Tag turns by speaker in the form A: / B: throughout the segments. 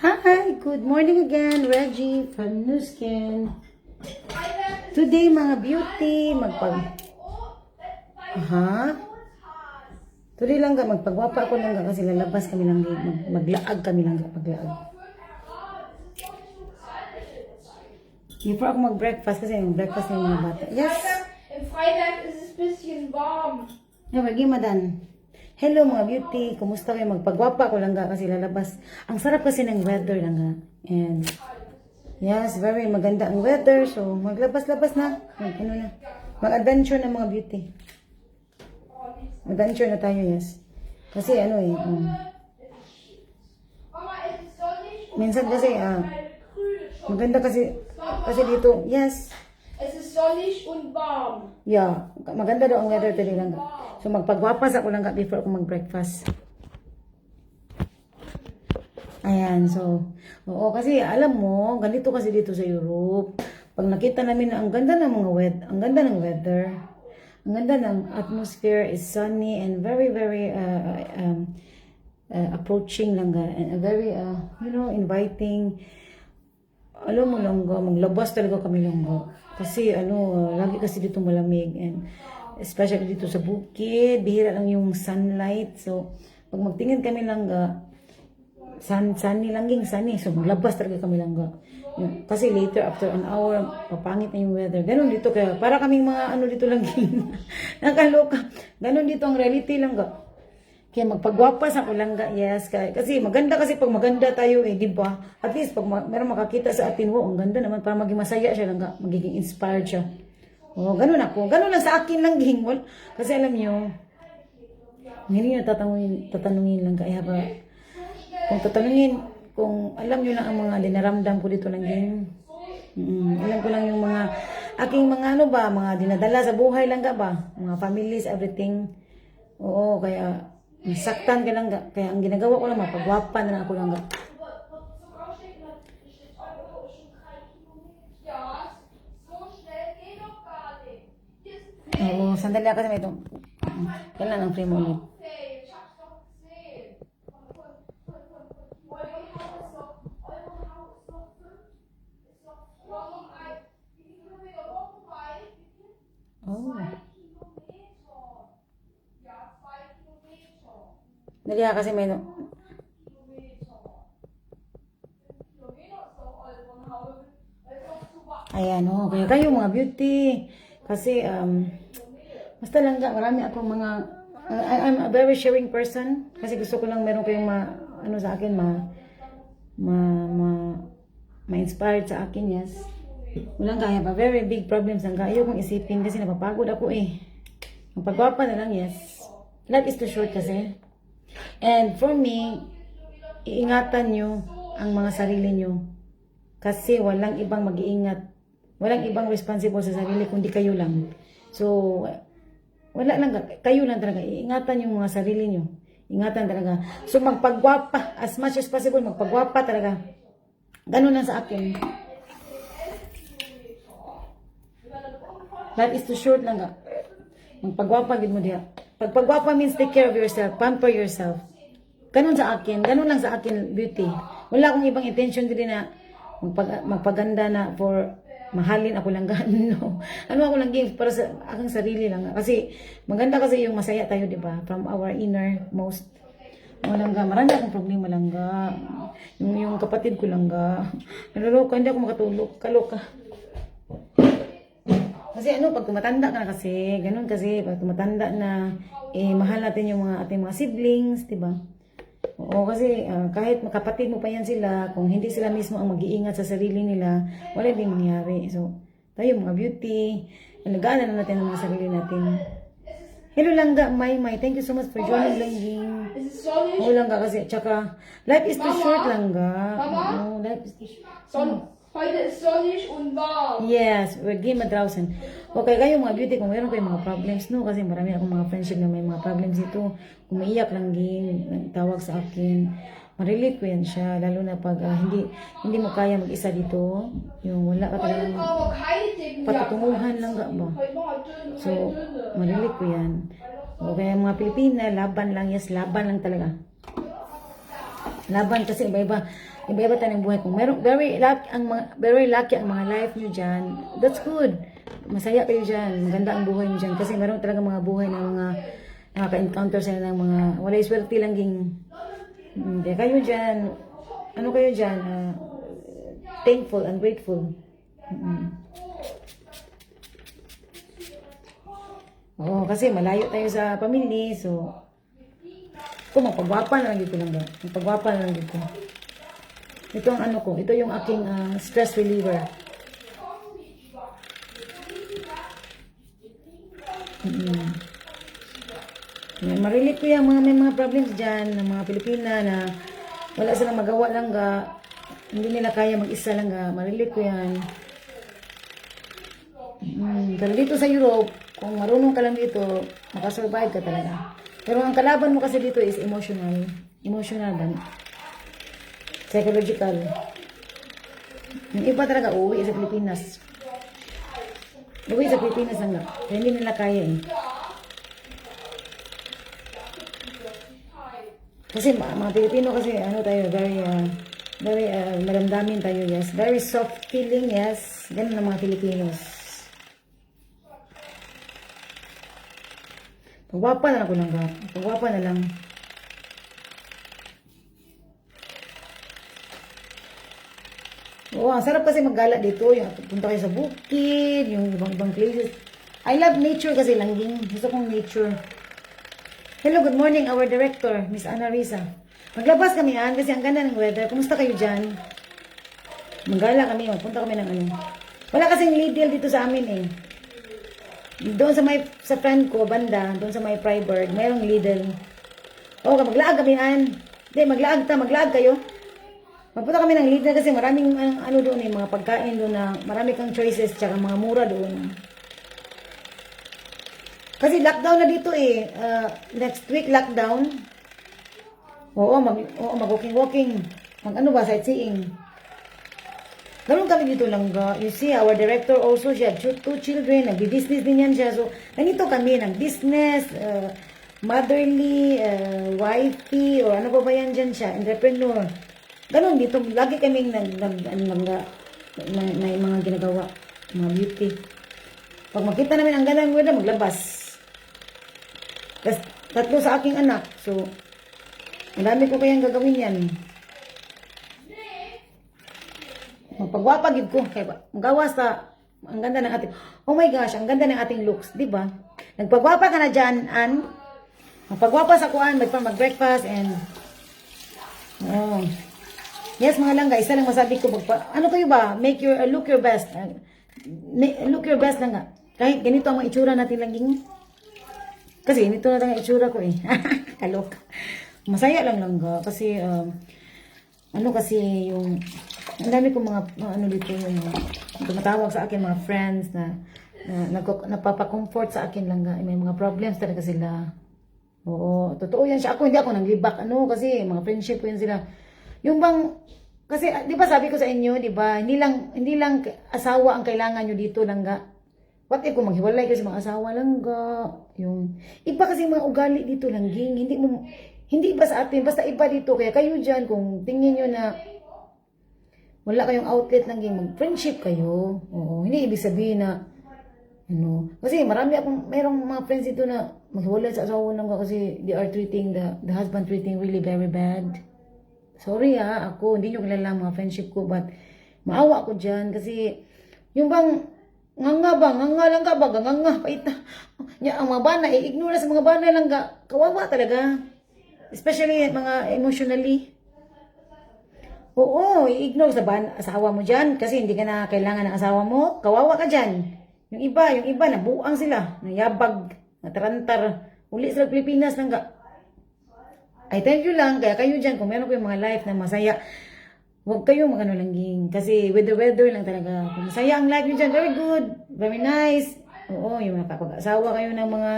A: Hi, good morning again, Reggie from New Skin. Today, mga beauty, Today lang magpagwapa ko lang kasi lalabas kami lang, maglaag kami lang, paglaag. Before ako mag-breakfast kasi yung breakfast ng mga bata. Yes.
B: Im Freitag ist es ein bisschen warm.
A: Yeah, madan. Hello mga beauty, kumusta kayo? Magpagwapa ko lang kasi lalabas. Ang sarap kasi ng weather lang. And yes, very maganda ang weather. So maglabas-labas na. Mag-adventure na mga beauty. Adventure na tayo, yes. Kasi minsan kasi maganda kasi dito, yes.
B: Es ist sonnig und warm.
A: Yeah, maganda daw ang weather today lang. So magpagwapas ako lang before ako mag-breakfast. Ayan, so oo kasi alam mo, ganito kasi dito sa Europe. Pag nakita namin na ang ganda ng ang ganda ng weather, ang ganda ng atmosphere is sunny and very approaching lang and very inviting. Alam mo lang maglabas talaga kami lang kasi lagi kasi dito malamig and especially dito sa bukid, bihira lang yung sunlight. So pag magtingin kami lang sunny so maglabas talaga kami lang kasi later after an hour papangit na yung weather. Ganun dito kaya para kaming mga dito lang nakaloka. Ganun dito ang reality lang Kaya magpagwapas ako lang yes. Kasi maganda kasi pag maganda tayo di ba? At least pag meron makakita sa atin, wow, ang ganda naman para maging masaya siya lang magiging inspired siya. Oh, ganun ako. Ganun lang sa akin lang gihingol. Kasi alam niyo, hindi na tatanungin lang kaya ba kung alam niyo lang ang mga dinaramdam ko dito lang din. Alam ko lang yung mga aking mga mga dinadala sa buhay lang ba? Mga families, everything. Oo, kaya saktan ka lang kaya ang ginagawa ko lang mapagwapan na ako lang Oo, sandali kasi may itong kailan ang frame ulit. Oh. Dali kasi may Ayan, kaya kayo mga beauty. Kasi, basta lang marami akong mga, I'm a very sharing person. Kasi gusto ko lang meron kayong sa akin, ma-inspired sa akin, yes. Walang kaya pa, very big problems ang ayaw kong isipin kasi napapagod ako Magpagwapa na lang, yes. Life is too short kasi. And for me, iingatan nyo ang mga sarili nyo. Kasi walang ibang mag-iingat. Walang ibang responsible sa sarili kundi kayo lang. So, wala lang, kayo lang talaga. Iingatan yung mga sarili nyo. Ingatan talaga. So, magpagwapa. As much as possible, magpagwapa talaga. Ganun lang sa akin. Life is too short lang magpagwapa gid mo diha. Pagpagwapa means take care of yourself, pamper yourself. Ganun sa akin, ganun lang sa akin beauty. Wala akong ibang intention din na magpaganda na for mahalin ako lang no. Ako lang gift para sa aking sarili lang. Kasi maganda kasi yung masaya tayo, di ba? From our innermost. Marami akong problema lang yung kapatid ko lang naloloka, hindi ako makatulog, kaloka. Kasi pag tumatanda ka na kasi, ganun kasi, pag tumatanda na, mahal natin yung ating mga siblings, diba? Oo, kasi kahit makapatid mo pa yan sila, kung hindi sila mismo ang mag-iingat sa sarili nila, wala din mangyari. So, tayo mga beauty, alagaan na natin ang mga sarili natin. Hello Langga, May, thank you so much for joining Langging. Oo Langga kasi, tsaka, life is too short Langga.
B: Mama?
A: Life is too short.
B: Heute ist sonnig und warm.
A: Yes, we're game at draußen. Okay, kayo mga beauty, kung mayroon kayong mga problems, no? Kasi marami akong mga friendship na may mga problems ito. Kung maiyak lang din, tawag sa akin. Ma-relate ko yan siya, lalo na pag hindi mo kaya mag-isa dito. Yung wala ka talagang patutunguhan lang ba? So, ma-relate ko yan. Okay, mga Pilipina, laban lang, yes, laban lang talaga. Laban kasi iba-iba tayong buhay. Kung meron very lucky ang mga life niyo diyan, that's good. Masaya kayo diyan, maganda ang buhay niyo diyan kasi meron talaga mga buhay na mga nakaka-encounter sila ng mga wala swerte lang ging. Kaya kayo diyan, ano kayo diyan, thankful and grateful. Oo, kasi malayo tayo sa pamilya, so kung magpagwapa na lang dito lang ba? Magpagwapa na lang dito. Ito ang ano ko, ito yung aking stress reliever. Marilit ko yung may mga problems dyan ng mga Pilipina na wala silang magawa lang ga, hindi nila kaya mag-isa lang ga, marilit ko yan. Pero dito sa Europe, kung marunong ka lang dito, makasurvive ka talaga. Pero ang kalaban mo kasi dito is emotional. Emotional dan. Psychological. Yung iba talaga uuwi sa Pilipinas. Uuwi sa Pilipinas lang. Kaya hindi nila kaya eh. Kasi mga Pilipino kasi ano tayo, very maramdamin tayo, yes. Very soft feeling, yes. Ganun ang mga Filipinos. Pagwapa na lang ko lang ba? Pagwapa na lang. Oo, ang sarap kasi maggala dito. Yung punta kayo sa bukid, yung ibang places. I love nature kasi langging. Gusto kong nature. Hello, good morning, our director, Miss Ana Risa. Maglabas kami yan kasi ang ganda ng weather. Kumusta kayo dyan? Maggala kami, magpunta kami ng ano. Wala kasing Lidl dito sa amin eh. Doon sa friend ko, banda, doon sa may Freiburg, mayroong Lidl. Oo, maglaag kami yan. Hindi, maglaag kayo. Magpunta kami ng Lidl kasi maraming ano doon eh, mga pagkain doon na marami kang choices, tsaka mga mura doon. Kasi lockdown na dito eh. Next week lockdown. Oo, mag-walking. Mag-ano ba, sightseeing. Ganun kami dito lang. You see, our director also, she had 2 children. Nag-business din yan siya. So, ganito kami, nag-business, motherly, wifey, or ano pa ba yan dyan siya, entrepreneur. Ganun dito, lagi kaming may mga ginagawa, mga beauty. Pag makita namin ang ganda ng weather, maglabas. Tapos, 3 sa aking anak. So, madami ko kayang gagawin yan. Magpagwapa gid ko. Kaya magawas sa, ang ganda ng ating, oh my gosh, ang ganda ng ating looks. Diba? Nagpagwapa ka na dyan, and magpagwapa sa kuan, mag-breakfast, and, oh. Yes, mga langga, isa lang masabi ko, ano kayo ba? Look your best. Look your best lang nga. Kahit ganito ang mga itsura natin laging. Kasi ganito na ang itsura ko eh. Kalok. Masaya lang langga. Kasi, ano kasi yung, ang dami kong mga ano dito yung tumatawag sa akin mga friends na napapa-comfort sa akin langga. May mga problems talaga sila. Oo, totoo yan siya. Hindi ako naglibak. Ano, kasi mga friendship ko yan sila. Yung bang, kasi, di ba sabi ko sa inyo, di ba, hindi lang asawa ang kailangan nyo dito, langga. What if kung maghiwalay kasi mga asawa, langga. Yung, iba kasi mga ugali dito, langging. Hindi iba sa atin, basta iba dito. Kaya kayo dyan, kung tingin nyo na wala kayong outlet, langging, mag-friendship kayo. Oo, hindi ibig sabihin na, ano, kasi mayroong mga friends dito na maghiwalay sa asawa, langga, kasi they are treating, the husband treating really very bad. Sorry ako, hindi nyo kilala mga friendship ko, but maawa ako dyan kasi yung bang, nganga lang ka ba, nganga, paita. Ang mga bana, i-ignore sa mga bana lang ka, kawawa talaga. Especially mga emotionally. Oo, i-ignore sa asawa mo dyan kasi hindi ka na kailangan ng asawa mo, kawawa ka dyan. Yung iba, nabuang sila, nayabag, natarantar, uli sa Pilipinas lang ka. I tell you lang, kaya kayo dyan, kung meron kayong mga life na masaya, huwag kayong mag-ano langging. Kasi with the weather lang talaga. Kung masaya ang life nyo dyan, very good, very nice. Oo, yung nakapag-asawa kayo ng mga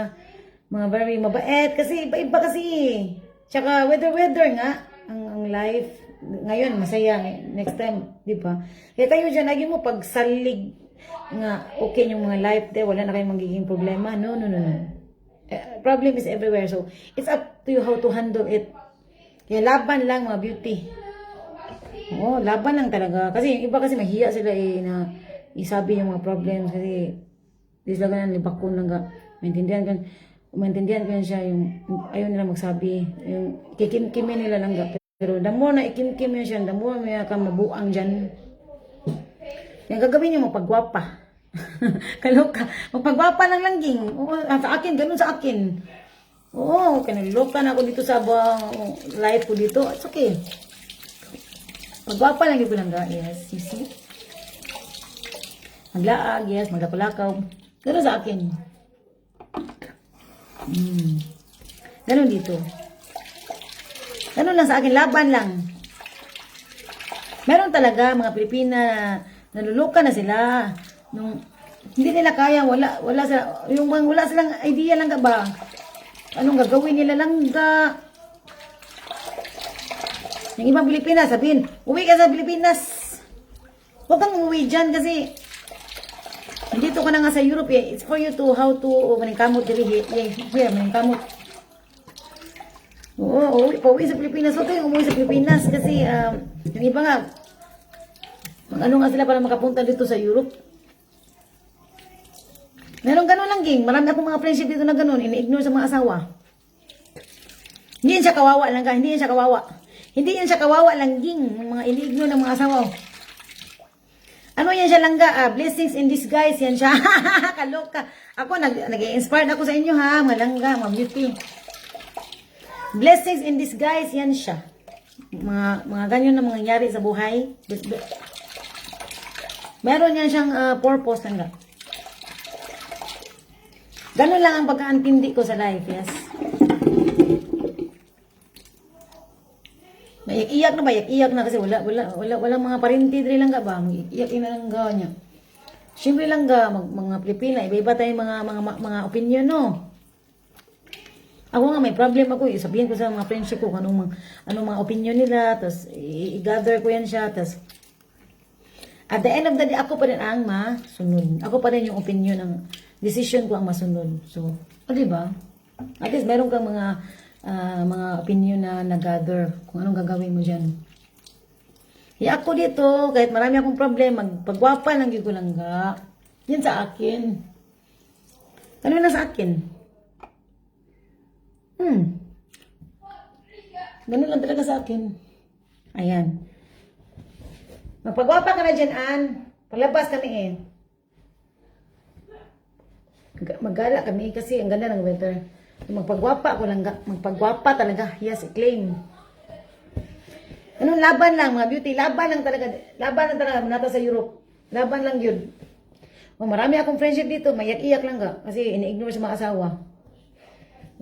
A: very mabait. Kasi iba-iba kasi. Tsaka with the weather nga, ang life, ngayon masaya, next time, di ba? Kaya kayo dyan, lagi mo pagsalig nga, okay yung mga life there, wala na kayong magiging problema. No. Problem is everywhere. So, it's up to you how to handle it. Kaya laban lang mga beauty. Oo, laban lang talaga. Kasi yung iba kasi mahiya sila na isabi yung mga problems kasi di sila ganun libakon lang ka. Maintindihan ko yan siya yung ayaw nila magsabi. Yung kikim-kimi nila lang ka. Pero the more na ikim-kim yun siya, the more may ka mabuang dyan. Yung gagawin niyo magpagwapa. Kaloka. Magpagwapa lang langging. Oo, sa akin, ganun sa akin. Oo, kanaloka na ako dito sa life ko dito. It's okay. Magwapa lang yung lang yes. You see? Maglaag, yes. Maglakaw-lakaw. Ganun sa akin. Ganun dito. Ganun lang sa akin. Laban lang. Meron talaga mga Pilipina na naluluka na sila. Nung hindi nila kaya, wala sila, yung wala silang idea lang ka ba? Anong gagawin nila lang ga? Yung ibang Pilipinas, sabihin, uwi ka sa Pilipinas. Huwag kang umuwi dyan kasi dito ka na nga sa Europe eh. It's for you to how to maningkamot diri here, maningkamot. Oo, pauwi sa Pilipinas. Huwag kayong umuwi sa Pilipinas kasi yung iba nga, ano nga sila para makapunta dito sa Europe. Meron ganun lang, ging. Marami akong mga friendship dito na ganun. Ini-ignore sa mga asawa. Hindi yan siya kawawa lang ka. Hindi yan siya kawawa. Hindi yan siya kawawa lang, ging. Mga ini-ignore ng mga asawa. Ano yan siya lang ka? Blessings in disguise. Yan siya. Kaloka. Ako, nag-i-inspired ako sa inyo ha. Mga langga, mga beauty. Blessings in disguise. Yan siya. Mga ganyan na mangyayari sa buhay. Meron yan siyang purpose lang ka. Ganun lang ang pagkaantindi ko sa life, yes. Iyak na ba? Iyak na kasi walang mga parinti diri lang ka ba? Iyak na lang ga niya. Siyempre lang ga mga Pilipina, iba-iba tayong mga opinion, no. Ako nga may problem ako, sabihin ko sa mga friendship ko anong mga opinion nila, tapos i-gather ko yan siya, tapos at the end of the day, ako pa rin ang masunod. Ako pa rin yung opinion ng decision ko ang masunod. So, diba? At least meron kang mga opinion na nag-gather kung anong gagawin mo dyan. Ako dito, kahit marami akong problema, magpagwapa lang yung ko lang ga. Yan sa akin. Ano na sa akin? Ganun lang talaga sa akin. Ayan. Magpagwapa ka na dyan, Ann. Palabas kami eh. Maggala kami kasi ang ganda ng weather. Magpagwapa ako lang. Magpagwapa talaga. Yes, i-claim. Anong laban lang mga beauty? Laban lang talaga. Laban lang talaga. Nata sa Europe. Laban lang yun. Marami akong friendship dito. Mayak-iyak lang ka. Kasi ini-ignore sa mga asawa.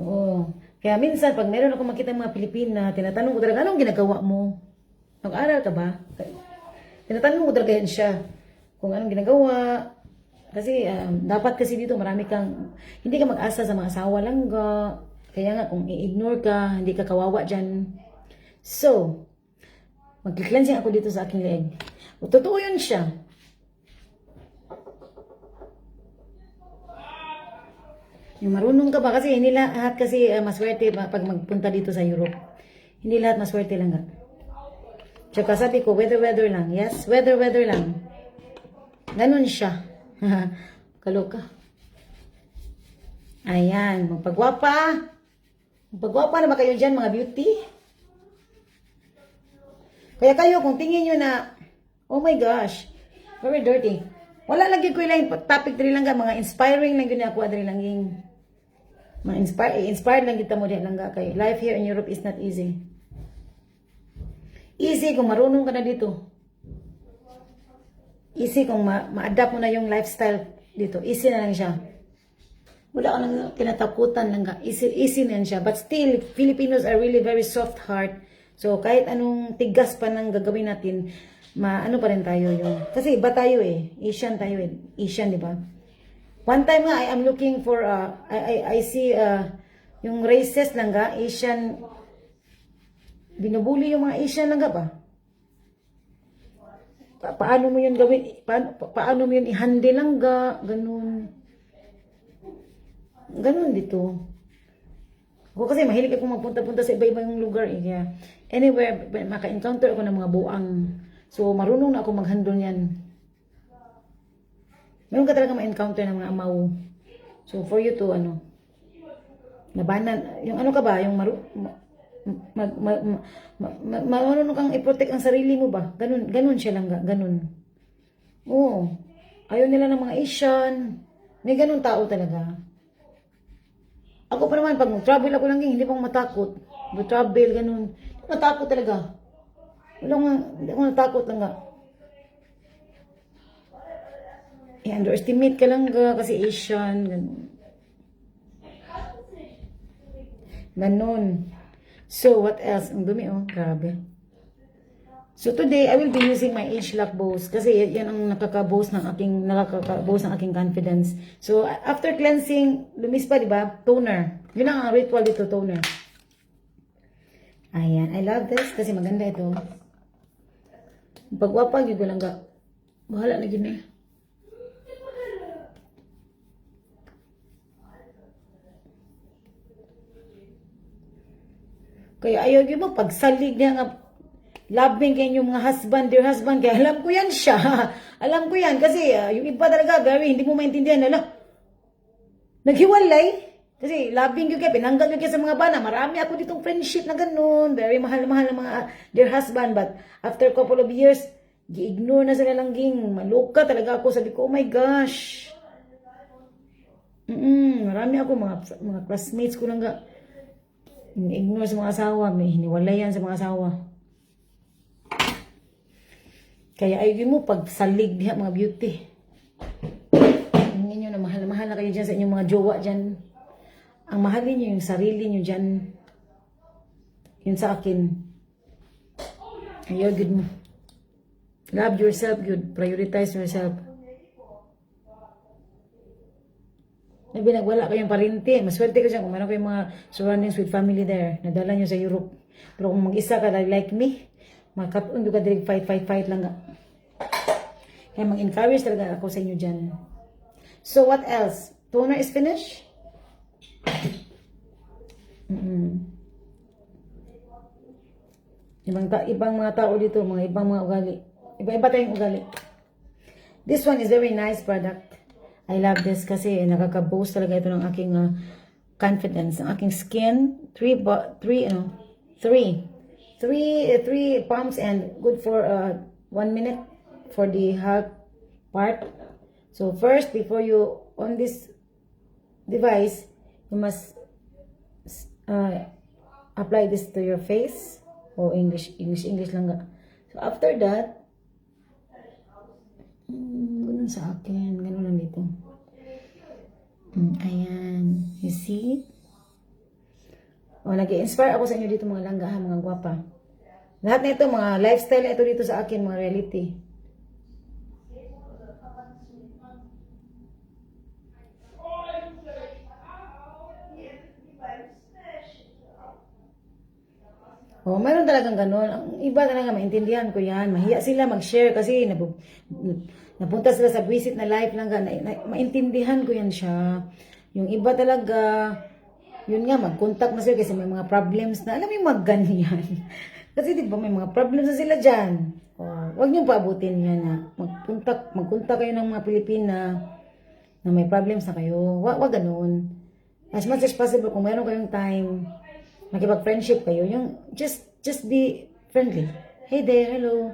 A: Oo. Kaya minsan, pag meron ako makita mga Pilipina, tinatanong ko talaga, anong ginagawa mo? Nag-aral ka ba? Tinatanong ko talaga yan siya. Kung anong ginagawa. Kasi dapat kasi dito marami kang, hindi ka mag-asa sa mga asawa lang ga. Kaya nga kung i-ignore ka, hindi ka kawawa dyan. So, mag-cleansing ako dito sa aking leeg. Totoo yun siya. Yung marunong ka ba? Kasi hindi lahat kasi maswerte pag magpunta dito sa Europe. Hindi lahat maswerte lang ga. Tsaka sabi ko, weather lang. Yes, weather lang. Ganun siya. Kaloka. Ayan, magpagwapa. Magpagwapa na ba kayo dyan, mga beauty? Kaya kayo, kung tingin nyo na, oh my gosh, very dirty. Wala lagi ko lang topic diri lang ga, mga inspiring lang yun ako diri lang yung mga inspired lang kita mo din lang ga kay life here in Europe is not easy. Easy kung marunong ka na dito. Easy kung ma-adapt mo na yung lifestyle dito. Easy na lang siya. Wala ka nang kinatakutan lang ka. Easy na yan siya. But still, Filipinos are really very soft heart. So, kahit anong tigas pa nang gagawin natin, ano pa rin tayo yung... Kasi iba tayo eh. Asian tayo eh. Asian, di ba? One time nga, I am looking for... I see yung races lang ga. Asian... Binubuli yung mga Asian lang ga ba? Paano mo yun gawin? Paano mo yun i-handle lang ga? Ganun. Ganun dito. Ako kasi mahilig akong magpunta-punta sa iba-ibang lugar eh. Kaya anywhere, maka-encounter ako ng mga buang. So, marunong na ako mag-handle yan. Meron ka talaga ma-encounter ng mga amaw. So, for you to, labanan, yung ano ka ba, yung marunong kang i-protect ang sarili mo ba? Ganun siya lang, ganun. Oo. Ayaw nila ng mga Asian. May ganun tao talaga. Ako pa naman, pag travel ako lang, hindi pa ako matakot. Travel, ganun. Matakot talaga. Hindi ako natakot lang nga. I-underestimate ka lang kasi Asian. Ganun. So, what else? Ang dumi, grabe. So, today, I will be using my age lock bows kasi yan ang nakaka-boost ng aking confidence. So, after cleansing, lumis pa, di ba? Toner. Yun ang ritual dito, toner. Ayan. I love this kasi maganda ito. Pagwapag, yun ko lang ga. Bahala na gina. Kaya ayaw yun mo, pagsalig niya nga, loving kayo yung mga husband, dear husband, kaya alam ko yan siya. Alam ko yan, kasi yung iba talaga, very, hindi mo maintindihan, naghiwalay. Kasi loving yun kayo, pinanggal yun kayo sa mga bana. Marami ako ditong friendship na ganun, very mahal-mahal na mga dear husband, but after a couple of years, gi-ignore na sila lang ging, maluka talaga ako, sabi ko, oh my gosh. Marami ako, mga classmates ko lang ga, ignore sa mga asawa, may hiniwalayan sa mga asawa. Kaya ayun mo, pagsalig diha mga beauty. Hingin nyo na mahal na kayo dyan sa inyong mga jowa dyan. Ang mahalin nyo yung sarili nyo dyan. Yun sa akin. Ayaw, good mo. Love yourself, good. Prioritize yourself. Nabi, nagwala kayong parinti. Maswerte ko dyan kung meron kayong mga surroundings with family there. Nadala nyo sa Europe. Pero kung mag-isa ka like me, makatun ka direct fight lang. Kaya mag-encourage talaga ako sa inyo dyan. So, what else? Toner is finished? Ibang mga tao dito, mga ibang mga ugali. Iba-iba tayong ugali. This one is very nice product. I love this kasi nakaka-boost talaga ito ng aking confidence, ng aking skin. Three pumps and good for 1 minute for the hot part. So first, before you on this device, you must apply this to your face. English lang nga. So after that, ganun sa akin, ganun lang dito. Ayan, you see? Nag-i-inspire ako sa inyo dito mga langga, mga gwapa. Lahat na ito, mga lifestyle na ito dito sa akin, mga reality. Mayroon talagang ganun. Ang iba talaga, maintindihan ko yan. Mahiya sila mag-share kasi napunta sila sa visit na life lang. Maintindihan ko yan siya. Yung iba talaga, yun nga, mag-contact na sila kasi may mga problems na, alam mo yung ganyan. Kasi di ba may mga problems na sila dyan. Huwag niyong paabutin yan na mag-contact kayo ng mga Pilipina na may problems na kayo. Huwag ganun. As much as possible, kung mayroon kayong time, makipag-friendship kayo, yung just be friendly. Hey there, hello.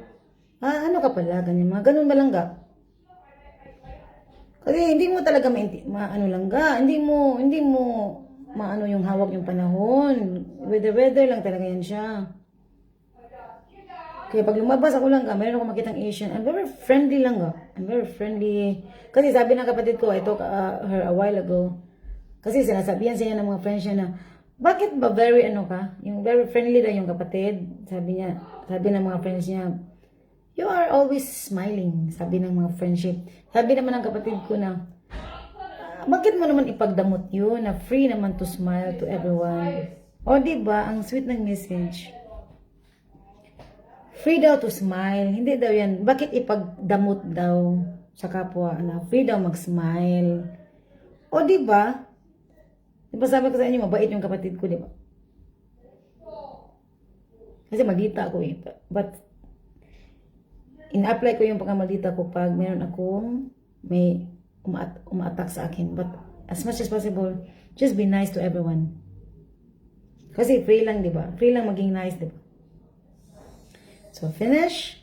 A: Ano ka pala, ganyan, mga ganun malangga. Kasi hindi mo talaga hindi mo maano yung hawak yung panahon. Weather lang talaga yan siya. Kaya pag lumabas ako lang meron akong makitang Asian, I'm very friendly lang I'm very friendly. Kasi sabi ng kapatid ko, I talked her a while ago. Kasi sinasabihan siya ng mga friends niya na, bakit ba very yung very friendly na yung kapatid? Sabi ng mga friends niya, you are always smiling, sabi ng mga friendship. Sabi naman ng kapatid ko na, bakit mo naman ipagdamot yun na free naman to smile to everyone? O diba, ang sweet ng message. Free daw to smile, hindi daw yan. Bakit ipagdamot daw sa kapwa na free daw mag-smile? O diba, Di ba sabi ko sa inyo, mabait yung kapatid ko, di ba? Kasi maldita ako eh. But, in-apply ko yung pagkamaldita ko pag meron akong may uma-attack sa akin. But, as much as possible, just be nice to everyone. Kasi free lang, di ba? Free lang maging nice, di ba? So, finish.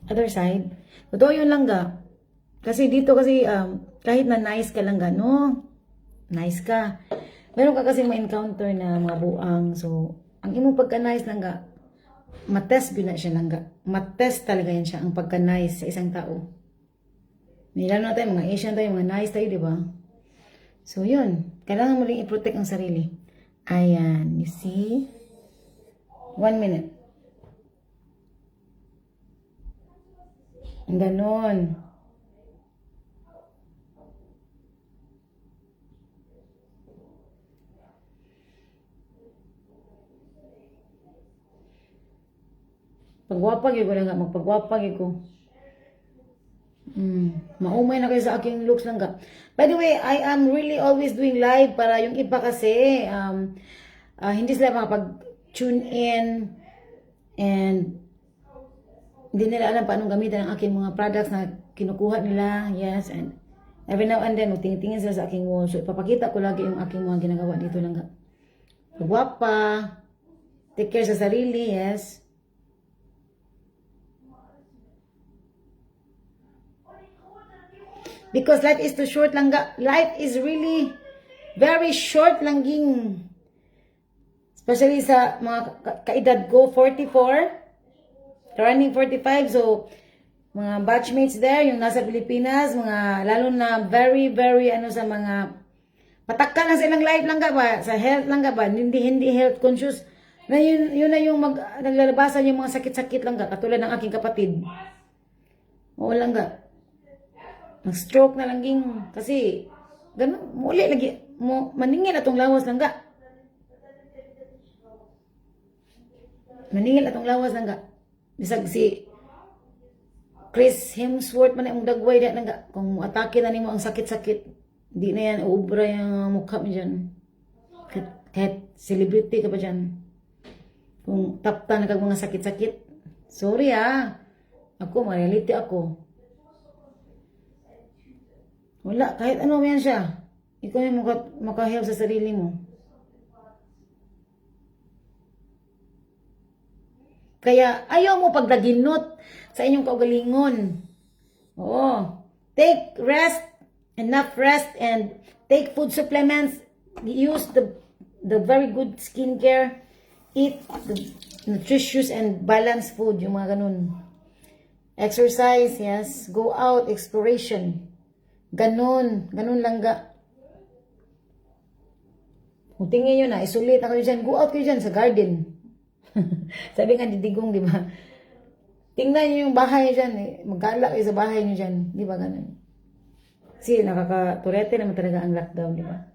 A: Other side. Totoo yung langga. Kasi dito kasi, kahit na nice ka langga, no? Nice ka. Meron ka kasi ma-encounter na mga buang. So, ang imong pagka-nice langga, matest yun na siya langga. Matest talaga yan siya, ang pagka-nice sa isang tao. Nilalo na tayo, mga Asian tayo, mga nice tayo, di ba? So, yun. Kailangan mo rin i-protect ang sarili. Ayan. You see? 1 minute. Ganon. Pagwapag yun ko lang nga. Magpagwapag yun ko. Maumay na kayo sa aking looks lang ka. By the way, I am really always doing live para yung iba kasi hindi sila makapag-tune in and hindi nila alam paano gamitin ang aking mga products na kinukuha nila. Yes, and every now and then, tingin-tingin sila sa aking wall. So, ipapakita ko lagi yung aking mga ginagawa dito lang ka. Pagwapa, take care sa sarili, yes. Because life is too short lang. Life is really very short lang ging. Especially sa mga kaedad ko, 44. Running 45. So, mga batchmates there, yung nasa Pilipinas, mga lalo na very, very sa mga patakka lang sa ilang life lang ba? Sa health lang ba? Hindi health conscious. Na yun na yung naglalabasan yung mga sakit-sakit lang katulad ng aking kapatid. Oo lang Nag-stroke na lang ging. Kasi, ganun, muli lagi, maningil atong lawas lang Maningil atong lawas lang Bisag si Chris Hemsworth man yung dagway na nga. Kung atake na nimo ang sakit-sakit, di na yan, ubra yung mukha mo dyan. Kahit celebrity ka pa dyan. Kung tapta na kag mga sakit-sakit, sorry ako, reality ako. Wala, kahit ano yan siya. Ikaw yung makahelp sa sarili mo. Kaya, ayaw mo pagdaginot sa inyong kaugalingon. Oo. Take rest, enough rest, and take food supplements. Use the very good skincare. Eat the nutritious and balanced food, yung mga ganun. Exercise, yes. Go out, exploration. Ganun lang Kung tingin nyo na, isulit na kayo dyan, go out kayo dyan sa garden. Sabi nga didigong, di ba? Tingnan nyo yung bahay nyo dyan, mag-gala kayo sa bahay nyo dyan. Di ba ganun? Kasi nakaka-turete naman talaga ang lockdown, di ba?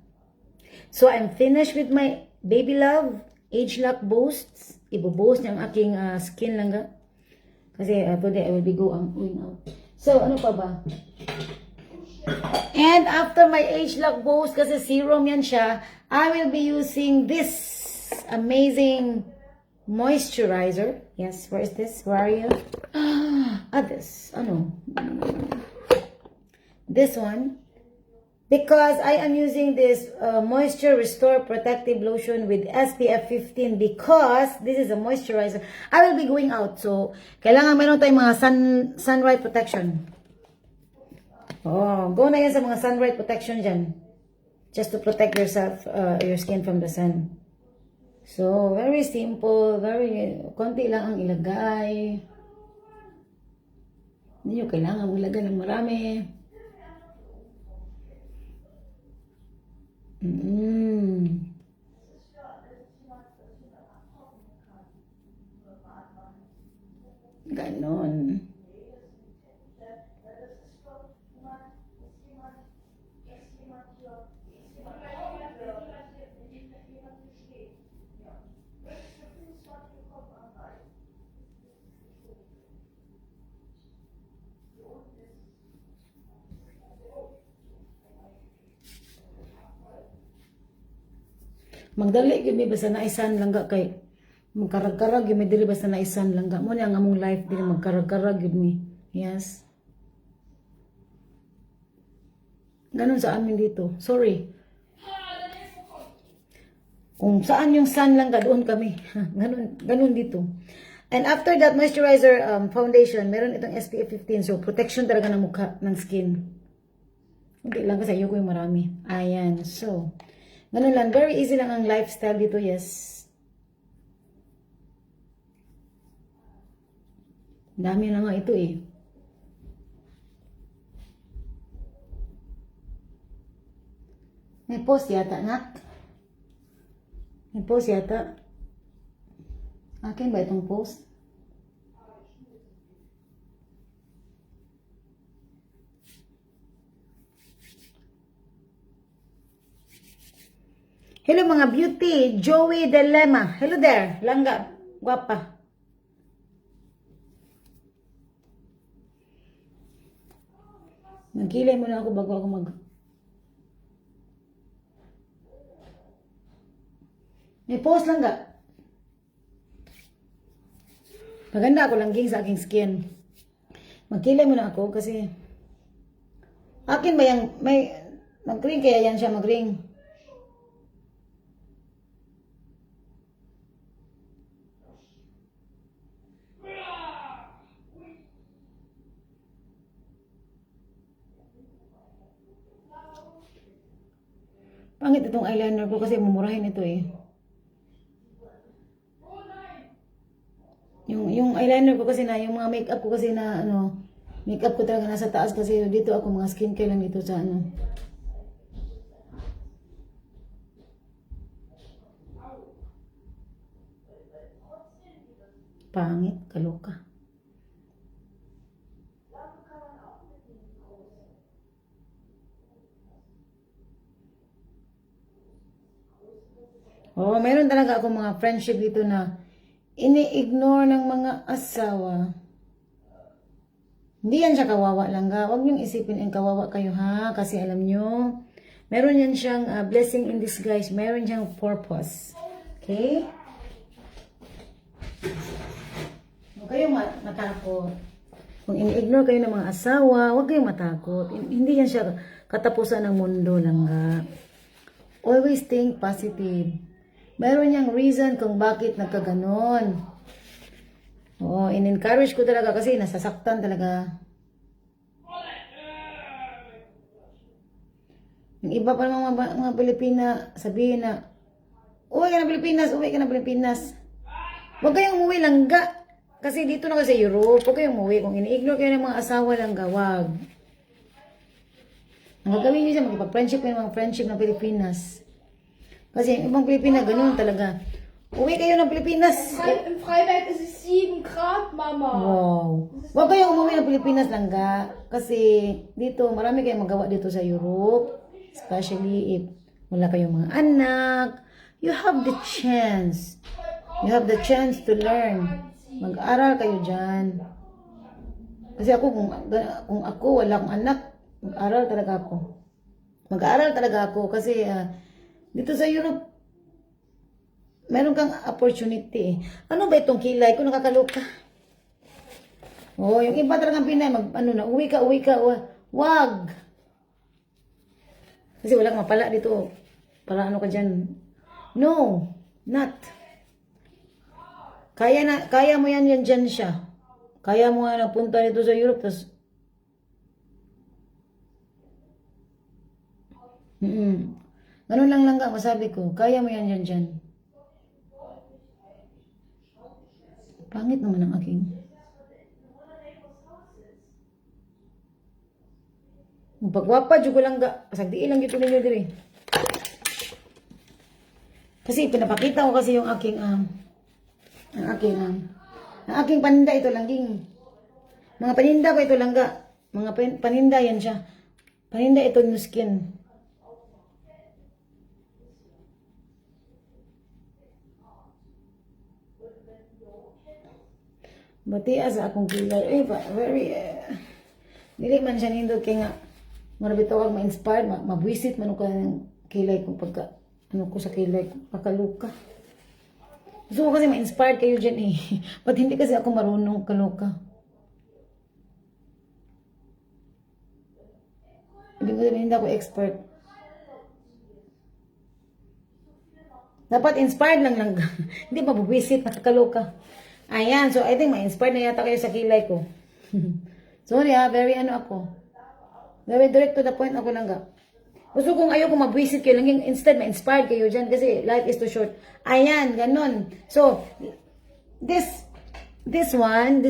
A: So, I'm finished with my Baby Love Age Lock Boosts. Ibo-boost niya ang aking skin lang Kasi today I will be going out. So, ano pa ba? And after my Age Lock Boost, kasi serum yan siya, I will be using this amazing moisturizer. Yes, where is this? Where are you? This. This one. Because I am using this Moisture Restore Protective Lotion with SPF 15 because this is a moisturizer. I will be going out. So, kailangan meron tayong mga sunlight protection. Go na yan sa mga sunlight protection dyan. Just to protect yourself, your skin from the sun. So, very simple, konti lang ang ilagay. Hindi nyo kailangan ilagay ng marami. Ganon. Magdali gyud mi basta naisan langga kay magkarag-karag gyud mi dili basta naisan langga. Mo ni ang among life dili magkarag-karag gyud mi. Yes. Ganun sa amin dito. Sorry. Kung saan yung sun langga doon kami. Ganun dito. And after that moisturizer foundation, meron itong SPF 15 so protection talaga ng mukha, ng skin. Hindi lang kasi ayoko yung marami. Ayan. So, ganun lang. Very easy lang ang lifestyle dito. Yes. Dami na nga ito eh. May post yata, nak? May post yata. Akin ba itong post? Hello mga beauty, Joey Dilemma. Hello there, langga, guwapa. Magkilay muna ako bago ako May post langga. Maganda ako langging sa aking skin. Magkilay muna ako kasi akin ba yung may mag-ring kaya yan siya mag-ring. Pangit itong eyeliner ko kasi mumurahin ito eh. Yung eyeliner ko kasi na, yung mga makeup ko kasi na ano, makeup ko talaga nasa taas kasi dito ako mga skincare lang dito sa ano. Pangit, kaloka. Oh, meron talaga ako mga friendship dito na ini-ignore ng mga asawa. Hindi yan siya kawawa lang ga. Huwag niyong isipin ang kawawa kayo ha. Kasi alam niyo, meron yan siyang blessing in disguise. Meron siyang purpose. Okay? Huwag kayong matakot. Kung ini-ignore kayo ng mga asawa, huwag kayong matakot. Hindi yan siya katapusan ng mundo lang ga. Always think positive. Meron niyang reason kung bakit nagkaganon. Oo, in-encourage ko talaga kasi nasasaktan talaga. Yung iba pa mga Pilipina, sabihin na, uwi ka na Pilipinas, uwi ka na Pilipinas. Huwag kayong umuwi langga. Kasi dito na kasi Europe, huwag kayong umuwi. Kung ini-ignore kayo ng mga asawa langga, wag. Ang gagawin niyo siya, magpag-friendship kayo ng mga friendship ng Pilipinas. Kasi yung ibang Pilipina, ganun talaga. Uwi kayo ng Pilipinas.
B: Im Freiberg ist es 7 Grad, Mama.
A: Wow. Huwag kayong umuwi ng Pilipinas lang ga. Kasi dito, marami kayong magawa dito sa Europe. Especially if wala kayong mga anak. You have the chance. You have the chance to learn. Mag-aral kayo dyan. Kasi ako, kung ako, wala akong anak, mag-aral talaga ako. Mag-aral talaga ako kasi dito sa Europe, meron kang opportunity eh. Ano ba itong kilay ko? Nakakaloka. Oh, yung iba talagang Pinay, uwi ka, wag. Kasi wala kang mapala dito. Para ano ka dyan. No, not. Kaya mo yan dyan siya. Kaya mo nga napunta dito sa Europe, tas ganun lang ka, masabi ko. Kaya mo yan dyan. Pangit naman ang aking. Magpagwapa, dyan ko lang ga. Pasagdiin lang dito ninyo diri. Kasi pinapakita ko kasi yung aking, ang aking paninda ito langging. Mga paninda ko ito langga. Mga paninda yan siya. Paninda ito new skin. Batia sa akong kilay. Very, dili man siya nindot kaya nga, marabito kag ma-inspired, mabwisit man ko ng kilay kung pagka, ano ko sa kilay ko, pakaluka. Gusto ko kasi ma-inspired kayo dyan eh. Ba't hindi kasi ako marunong kaluka? Hindi ako expert. Dapat inspired lang. Hindi pa buwisit, nakakaloka. Ayan, so I think ma-inspired na yata kayo sa kilay ko. Sorry ha, very ano ako. Very direct to the point ako lang ga. Gusto kong ayoko mabwisit kayo lang. Instead, ma-inspired kayo dyan kasi life is too short. Ayan, ganun. So, this one,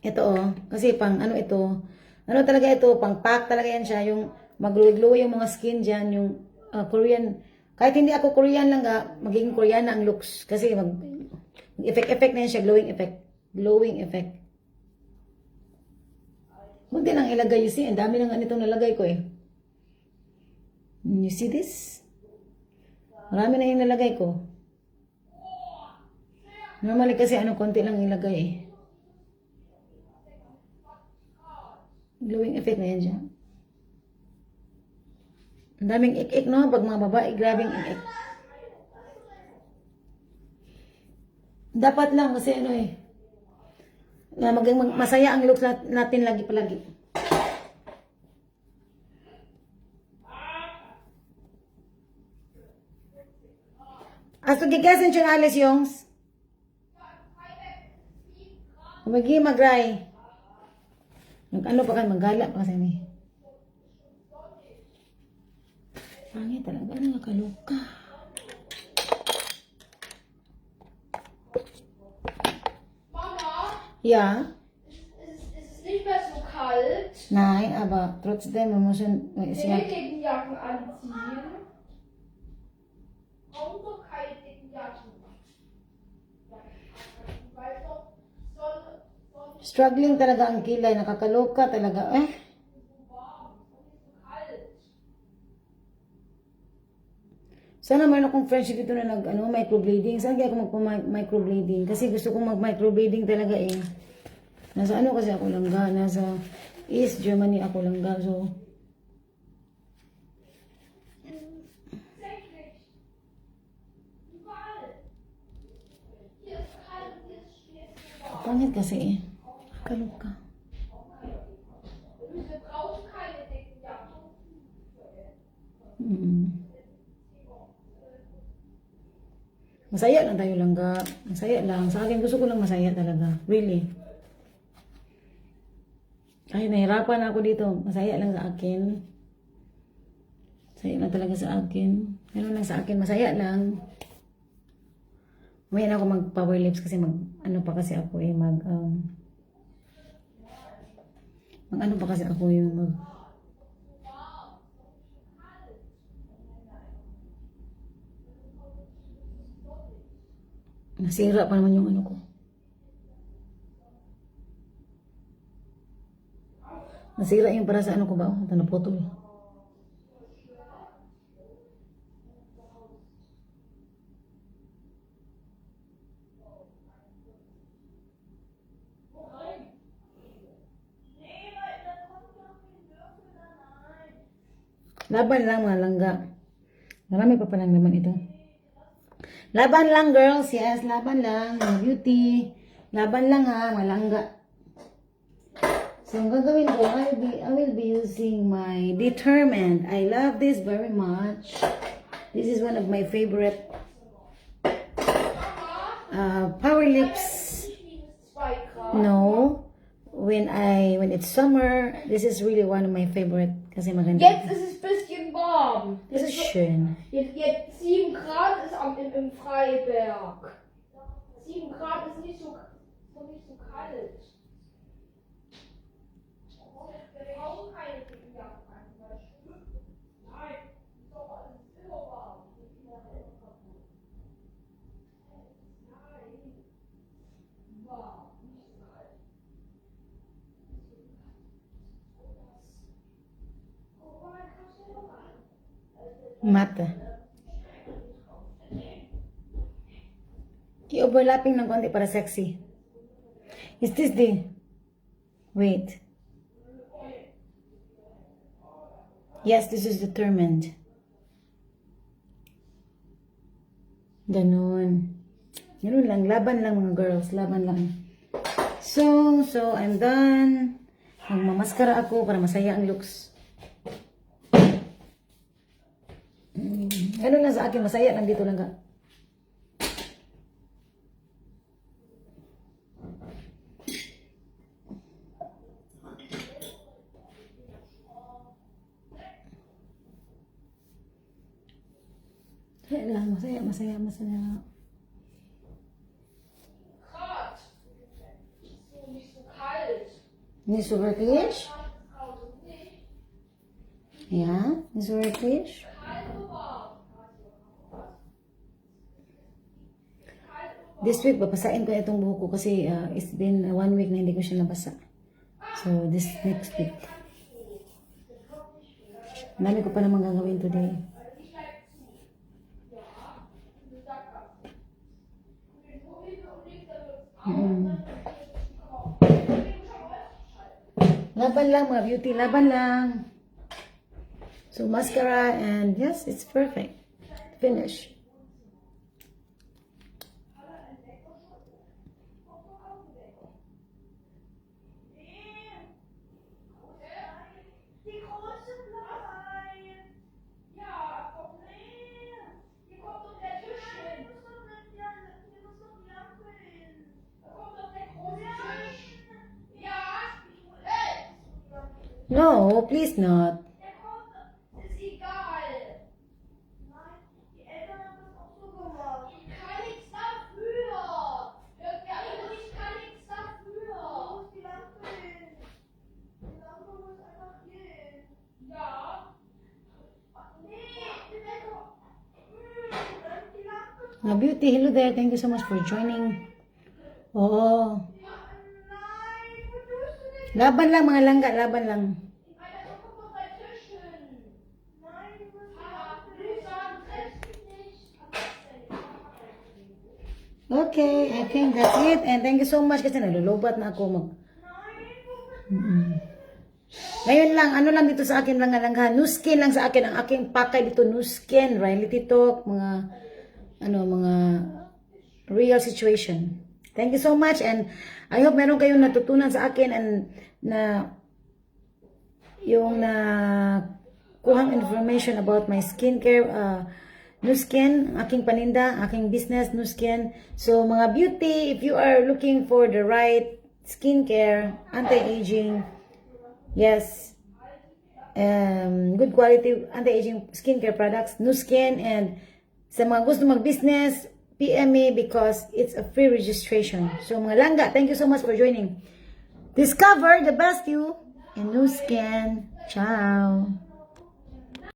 A: ito oh, kasi pang ano ito, ano talaga ito, pang pack talaga yan siya, yung mag-glow yung mga skin dyan, yung Korean, kahit hindi ako Korean lang ga, magiging Korean na ang looks, kasi effect na yan siya, glowing effect. Kunti lang ilagay, you see, ang dami lang ganitong nalagay ko eh. You see this? Marami na yung nalagay ko. Normally kasi konti lang ilagay eh. Glowing effect na yan dyan. Ang daming ik-ik, no? Pag mga babae, grabing ik-ik. Dapat lang kasi ano eh. Na masaya ang looks natin lagi palagi. As to gigasin siya Alice Yongs. Umagi magray. Ano pa kan magala pa kasi ni. Pangit talaga na nakaloka.
B: Mama,
A: Ja.
B: es ist nicht mehr so kalt.
A: Nein, aber trotzdem, wir müssen.
B: Die dicken Jacken anziehen. Warum doch keine dicken Jacken? Weil doch Sonne.
A: Struggling talaga ang kilay, nakakaloka talaga. Sana mayroon akong friendship dito na microblading. Saan kaya ako magpa-microblading? Kasi gusto kong mag-microblading talaga eh. Nasa kasi ako langga. Nasa East Germany ako langga. So, pangit kasi eh. Kaluka. Masaya lang tayo langga. Masaya lang. Sa akin, gusto ko lang masaya talaga. Really. Ay, nahirapan ako dito. Masaya lang sa akin. Masaya lang talaga sa akin. Ano lang sa akin, masaya lang. May na ako mag-power lips kasi ano pa kasi ako eh, ano pa kasi ako yung nasira pa naman yung ano ko. Nasira yung para sa ano ko ba? Ito naputol. Laban lang mga langga. Marami pa palang naman ito. Laban lang girls, yes, laban lang, mga beauty. Laban lang ha, mga langga. So ang gagawin ko, I will be using my Determined. I love this very much. This is one of my favorite Power Lips. No. When it's summer, this is really one of my favorite kasi maganda.
B: Jetzt ist es ein bisschen warm.
A: Das ist schön.
B: Jetzt 7 Grad ist im Freiberg. 7 Grad ist nicht so kalt. Wir brauchen keine dicken Jacken an. Nein, doch, es ist immer warm. Nein. Warm.
A: Mata. I-overlapping ng konti para sexy. Is this the... Wait. Yes, this is Determined. Ganun. Ganun lang. Laban lang mga girls. Laban lang. So, I'm done. Magmamaskara ako para masaya ang looks. Ganun lang sa akin. Masaya lang dito lang ka. Masaya lang. Masaya.
B: Grad. So nicht so kalt.
A: Nicht so wirklich?
B: Also nicht
A: Ja, nicht so wirklich.
B: kalt oder warm.
A: This week, babasain ko itong buhok ko kasi it's been 1 week na hindi ko siya nabasa. So, this next week. Dami ko pa naman gagawin today. Laban lang mga beauty, laban lang. So, mascara and yes, it's perfect. Finish.
B: Die große Blei. Ja, komm her. Hier kommt doch der Tisch hin. Hier muss doch die Lampe hin. Da kommt doch der große Tisch. Ja, hey.
A: No, please not.
B: Der kommt, ist egal. Nein, die Eltern haben das auch so gemacht. Ich kann nichts dafür. Ich kann nichts dafür. Wo muss die Lampe hin? Die Lampe muss einfach hier hin. Ja. Nee, die Wecker. Die Lampe.
A: Mga beauty, hello there. Thank you so much for joining. Oo.
B: Nein, wo tust du denn?
A: Laban lang mga langga, laban lang.
B: Alter, da kommt doch dein Tisch hin. Nein, du musst die Lampe. Du sagst es nicht.
A: Okay, I think that's it. And thank you so much kasi nalulobat na ako mag... Ngayon lang, ano lang dito sa akin lang Nu Skin lang sa akin. Ang aking pakay dito, Nu Skin, reality talk, mga real situation. Thank you so much and I hope meron kayong natutunan sa akin and yung kuhang information about my skincare, Nu Skin, aking paninda, aking business, Nu Skin. So mga beauty, if you are looking for the right skincare, anti-aging, yes, good quality anti-aging skincare products, Nu Skin, and sa mga gusto mag-business, PM me because it's a free registration. So mga langga, thank you so much for joining. Discover the best you in Nu Skin. Ciao!